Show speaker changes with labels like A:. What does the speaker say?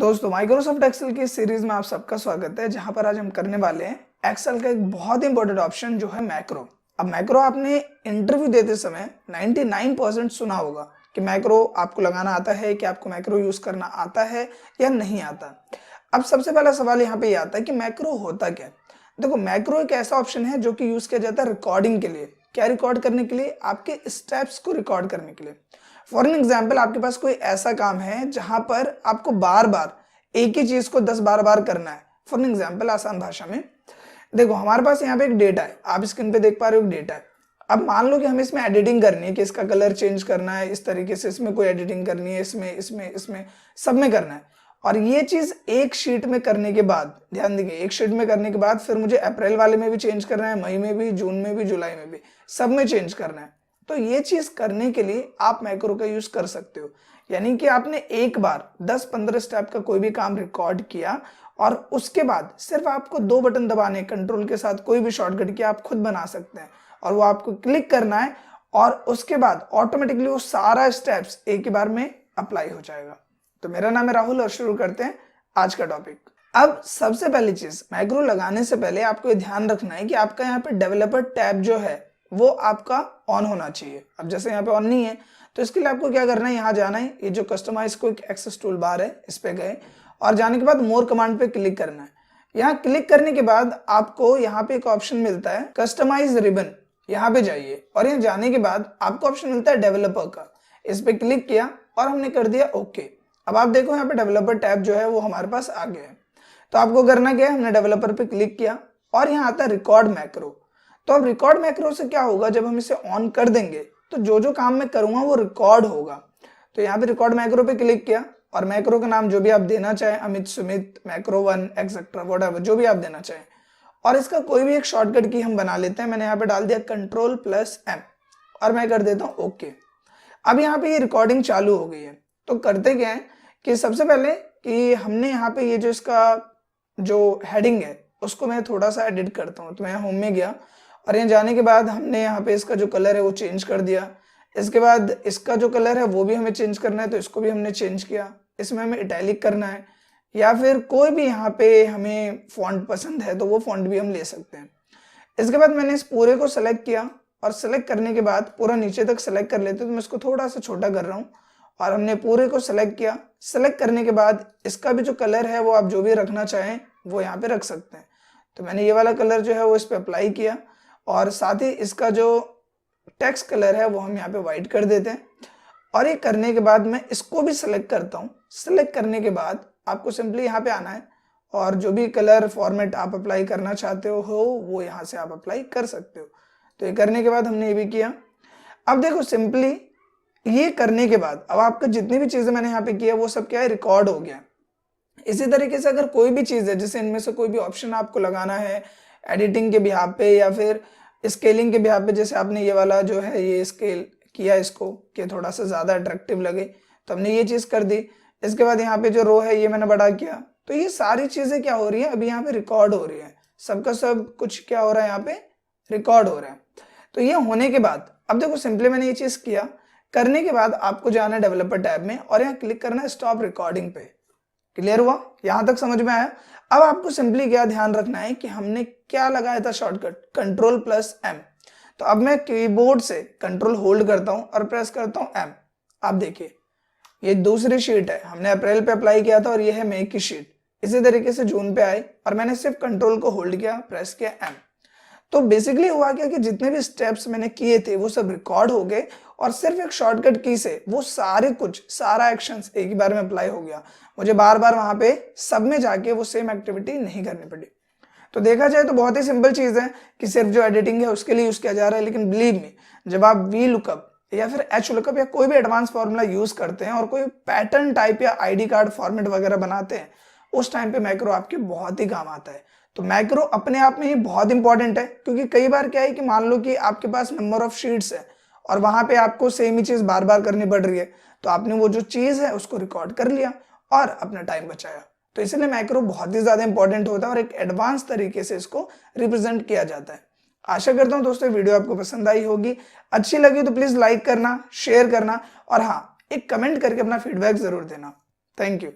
A: दोस्तों Microsoft Excel की series में आप सबका स्वागत है, जहां पर आज हम करने वाले हैं एक्सेल का एक बहुत इंपॉर्टेंट ऑप्शन जो है मैक्रो। अब मैक्रो आपने इंटरव्यू देते समय 99% सुना होगा कि मैक्रो आपको लगाना आता है, कि आपको मैक्रो यूज करना आता है या नहीं आता। अब सबसे पहला सवाल यहाँ पे ये आता है कि मैक्रो होता क्या है। देखो, मैक्रो एक ऐसा ऑप्शन है जो कि यूज किया जाता है रिकॉर्डिंग के लिए। क्या रिकॉर्ड करने के लिए? आपके स्टेप्स को रिकॉर्ड करने के लिए। फॉर एन एग्जाम्पल, आपके पास कोई ऐसा काम है जहां पर आपको बार बार एक ही चीज को 10-12 बार करना है। फॉर एन एग्जाम्पल, आसान भाषा में देखो, हमारे पास यहाँ पे एक डेटा है, आप स्क्रीन पे देख पा रहे हो डेटा है। अब मान लो कि हमें इसमें एडिटिंग करनी है, कि इसका कलर चेंज करना है, इस तरीके से इसमें कोई एडिटिंग करनी है, इसमें इसमें इसमें सब में करना है। और ये चीज एक शीट में करने के बाद, ध्यान दीजिए, एक शीट में करने के बाद फिर मुझे अप्रैल वाले में भी चेंज करना है, मई में भी, जून में भी, जुलाई में भी, सब में चेंज करना है। तो ये चीज करने के लिए आप मैक्रो का यूज कर सकते हो। यानी कि आपने एक बार 10-15 स्टेप का कोई भी काम रिकॉर्ड किया और उसके बाद सिर्फ आपको 2 बटन दबाने, कंट्रोल के साथ कोई भी शॉर्टकट की आप खुद बना सकते हैं, और वो आपको क्लिक करना है और उसके बाद ऑटोमेटिकली वो सारा स्टेप्स एक ही बार में अप्लाई हो जाएगा। तो मेरा नाम है राहुल और शुरू करते हैं आज का टॉपिक। अब सबसे पहली चीज, मैक्रो लगाने से पहले आपको ये ध्यान रखना है कि आपका यहाँ पे डेवलपर टैब जो है वो आपका ऑन होना चाहिए। अब जैसे यहाँ पे ऑन नहीं है, तो इसके लिए आपको क्या करना है, यहाँ जाना है, ये जो customize quick access tool bar है इस पे गए और जाने के बाद मोर कमांड पे क्लिक करना है। यहाँ क्लिक करने के बाद आपको यहाँ पे एक ऑप्शन मिलता है कस्टमाइज रिबन, यहाँ पे जाइए और यहाँ जाने के बाद आपको ऑप्शन मिलता है डेवलपर का। इस पे क्लिक किया और हमने कर दिया ओके। अब आप देखो यहाँ पे डेवलपर टैब जो है वो हमारे पास आ गया है। तो आपको करना क्या है, हमने डेवलपर पे क्लिक किया और यहाँ आता है रिकॉर्ड मैक्रो। तो अब रिकॉर्ड मैक्रो से क्या होगा, जब हम इसे ऑन कर देंगे तो जो जो काम मैं करूंगा वो रिकॉर्ड होगा। तो यहाँ पे रिकॉर्ड मैक्रो पे क्लिक किया और मैक्रो का नाम जो भी आप देना चाहें, Amit, Sumit, macro 1 etcetera, whatever, जो भी आप देना चाहें, और इसका कोई भी एक शॉर्टकट की हम बना लेते हैं। मैंने यहाँ पे डाल दिया Ctrl+M और मैं कर देता हूँ ओके। अब यहाँ पे ये रिकॉर्डिंग चालू हो गई है। तो करते क्या है कि सबसे पहले कि हमने यहाँ पे ये जो इसका जो हेडिंग है उसको मैं थोड़ा सा एडिट करता हूँ। तो मैं होम में गया और यहाँ जाने के बाद हमने यहाँ पे इसका जो कलर है वो चेंज कर दिया। इसके बाद इसका जो कलर है वो भी हमें चेंज करना है, तो इसको भी हमने चेंज किया। इसमें हमें इटैलिक करना है या फिर कोई भी यहाँ पे हमें फॉन्ट पसंद है तो वो फॉन्ट भी हम ले सकते हैं। इसके बाद मैंने इस पूरे को सेलेक्ट किया और सेलेक्ट करने के बाद पूरा नीचे तक सेलेक्ट कर लेते, तो मैं इसको थोड़ा सा छोटा कर रहा हूँ और हमने पूरे को सेलेक्ट किया। सेलेक्ट करने के बाद इसका भी जो कलर है वो आप जो भी रखना चाहें वो यहाँ पे रख सकते हैं। तो मैंने ये वाला कलर जो है वो इस पे अप्लाई किया और साथ ही इसका जो टेक्स्ट कलर है वो हम यहाँ पे व्हाइट कर देते हैं। और ये करने के बाद मैं इसको भी सिलेक्ट करता हूँ। सिलेक्ट करने के बाद आपको सिंपली यहाँ पे आना है और जो भी कलर फॉर्मेट आप अप्लाई करना चाहते हो वो यहाँ से आप अप्लाई कर सकते हो। तो ये करने के बाद हमने ये भी किया। अब देखो, सिंपली ये करने के बाद अब आपका जितनी भी चीजें मैंने यहाँ पे किया वो सब क्या है, रिकॉर्ड हो गया। इसी तरीके से अगर कोई भी चीज है, जैसे इनमें से कोई भी ऑप्शन आपको लगाना है एडिटिंग के बिहाफ पे या फिर स्केलिंग के बिहाफ पे, जैसे आपने ये वाला जो है ये स्केल किया इसको कि थोड़ा सा ज्यादा अट्रैक्टिव लगे, तो हमने ये चीज कर दी। इसके बाद यहाँ पे जो रो है ये मैंने बड़ा किया। तो ये सारी चीजें क्या हो रही है, अभी यहाँ पे रिकॉर्ड हो रही है, सबका सब कुछ क्या हो रहा है, यहाँ पे रिकॉर्ड हो रहा है। तो ये होने के बाद अब देखो, सिंपली मैंने ये चीज किया। करने के बाद आपको जाना है डेवलपर टैब में और यहाँ क्लिक करना है स्टॉप रिकॉर्डिंग पे। क्लियर हुआ? यहां तक समझ में आया? अब आपको सिंपली क्या ध्यान रखना है कि हमने क्या लगाया था शॉर्टकट, Ctrl+M। तो अब मैं कीबोर्ड से कंट्रोल होल्ड करता हूं और प्रेस करता हूं M। आप देखिए, ये दूसरी शीट है, हमने अप्रैल पे अप्लाई किया था और ये है मई की शीट। इसी तरीके से जून पे आए और मैंने सिर्फ कंट्रोल को होल्ड किया, प्रेस किया M। तो बेसिकली हुआ क्या कि जितने भी स्टेप्स मैंने किए थे वो सब रिकॉर्ड हो गए और सिर्फ एक शॉर्टकट की से वो सारा एक्शंस एक ही बार में अप्लाई हो गया। मुझे बार बार वहां पे सब में जाके वो सेम एक्टिविटी नहीं करनी पड़ी। तो देखा जाए तो बहुत ही सिंपल चीज है कि सिर्फ जो एडिटिंग है उसके लिए यूज किया जा रहा है, लेकिन बिलीव मी, जब आप वी लुकअप या फिर एच लुकअप या कोई भी एडवांस फॉर्मूला यूज करते हैं और कोई पैटर्न टाइप या आईडी कार्ड फॉर्मेट वगैरह बनाते हैं, उस टाइम पे मैक्रो आपके बहुत ही काम आता है। तो मैक्रो अपने आप में ही बहुत इंपॉर्टेंट है, क्योंकि कई बार क्या है कि मान लो कि आपके पास नंबर ऑफ शीट्स है और वहां पे आपको सेम ही चीज बार बार करनी पड़ रही है, तो आपने वो जो चीज है उसको रिकॉर्ड कर लिया और अपना टाइम बचाया। तो इसलिए मैक्रो बहुत ही ज्यादा इंपॉर्टेंट होता है और एक एडवांस तरीके से इसको रिप्रेजेंट किया जाता है। आशा करता हूं दोस्तों वीडियो आपको पसंद आई होगी। अच्छी लगी तो प्लीज लाइक करना, शेयर करना और हाँ, एक कमेंट करके अपना फीडबैक जरूर देना। Thank you.